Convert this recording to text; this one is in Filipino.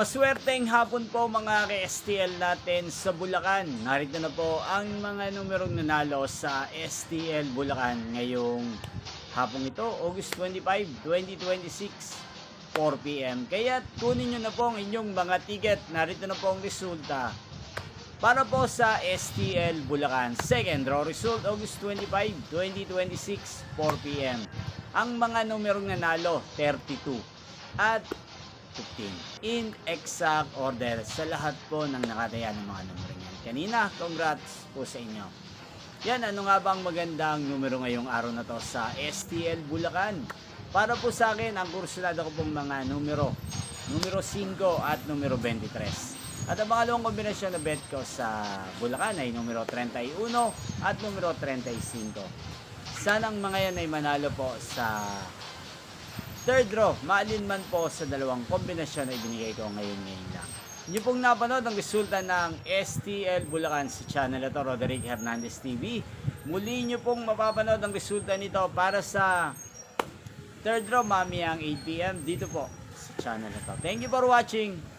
Maswerteng hapon po mga ka-STL natin sa Bulacan. Narito na po ang mga numerong nanalo sa STL Bulacan ngayong hapong ito, August 25, 2026, 4 p.m. Kaya kunin nyo na po ang inyong mga ticket. Narito na po ang resulta para po sa STL Bulacan. Second draw result, August 25, 2026, 4 p.m. Ang mga numerong nanalo, 32 at 15 in exact order sa lahat po ng nakataya ng mga numero niyan. Kanina, congrats po sa inyo. Yan, ano nga ba ang magandang numero ngayong araw na to sa STL Bulacan? Para po sa akin, ang kursulado ko pong mga numero 5 at numero 23. At ang pangalawang kombinasyon na bet ko sa Bulacan ay numero 31 at numero 35. Sanang mga yan ay manalo po sa third draw, maalin man po sa dalawang kombinasyon na ibinigay ko ngayon lang. Inyo pong napanood ang resulta ng STL Bulacan sa channel ito, Roderick Hernandez TV. Muli nyo pong mapapanood ang resulta nito para sa third draw mamayang 8 p.m. dito po sa channel ito. Thank you for watching.